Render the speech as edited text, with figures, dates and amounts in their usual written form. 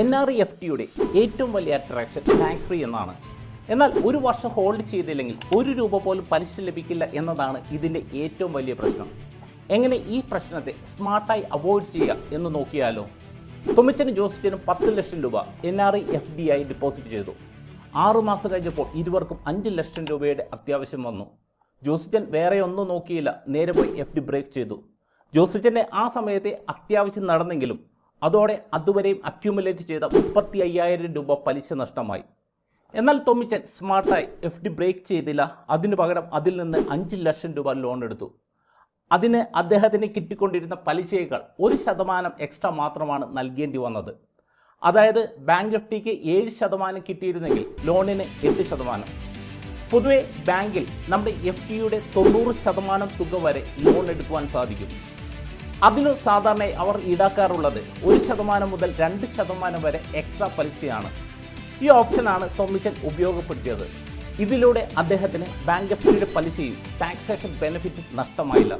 NREFTയുടെ ഏറ്റവും വലിയ attraction tax free എന്നാണ്. എന്നാൽ ഒരു വർഷം ഹോൾഡ് ചെയ്തില്ലെങ്കിൽ ₹1 പോലും പലിശ ലഭിക്കില്ല എന്നതാണ് ഇതിൻ്റെ ഏറ്റവും വലിയ പ്രശ്നം. എങ്ങനെ ഈ പ്രശ്നത്തെ സ്മാർട്ടായി അവോയ്ഡ് ചെയ്യുക എന്ന് നോക്കിയാലോ? തൊമ്മിച്ചനും ജോസിച്ചനും ₹10 ലക്ഷം NREFD ആയി ഡിപ്പോസിറ്റ് ചെയ്തു. 6 മാസം കഴിഞ്ഞപ്പോൾ ഇരുവർക്കും ₹5 ലക്ഷം അത്യാവശ്യം വന്നു. ജോസിച്ചൻ വേറെ ഒന്നും നോക്കിയില്ല, നേരെ പോയി FD ബ്രേക്ക് ചെയ്തു. ജോസിച്ചൻ്റെ ആ സമയത്തെ അത്യാവശ്യം നടന്നെങ്കിലും അതോടെ അതുവരെയും അക്യൂമുലേറ്റ് ചെയ്ത ₹35,000 പലിശ നഷ്ടമായി. എന്നാൽ തൊമ്മിച്ചൻ സ്മാർട്ടായി FD ബ്രേക്ക് ചെയ്തില്ല. അതിനു പകരം അതിൽ നിന്ന് ₹5 ലക്ഷം ലോൺ എടുത്തു. അതിന് അദ്ദേഹത്തിന് കിട്ടിക്കൊണ്ടിരുന്ന പലിശയേക്കാൾ 1% എക്സ്ട്രാ മാത്രമാണ് നൽകേണ്ടി വന്നത്. അതായത് ബാങ്ക് FDക്ക് 7% കിട്ടിയിരുന്നെങ്കിൽ ലോണിന് 8%. പൊതുവെ ബാങ്കിൽ നമ്മുടെ FDയുടെ 90% തുക വരെ ലോൺ എടുക്കുവാൻ സാധിക്കും. അതിനു സാധാരണയായി അവർ ഈടാക്കാറുള്ളത് 1% മുതൽ 2% വരെ എക്സ്ട്രാ പലിശയാണ്. ഈ ഓപ്ഷനാണ് തൊമ്മിച്ചൻ ഉപയോഗപ്പെടുത്തിയത്. ഇതിലൂടെ അദ്ദേഹത്തിന് ബാങ്ക് FDയുടെ പലിശയും ടാക്സേഷൻ ബെനിഫിറ്റും നഷ്ടമായില്ല.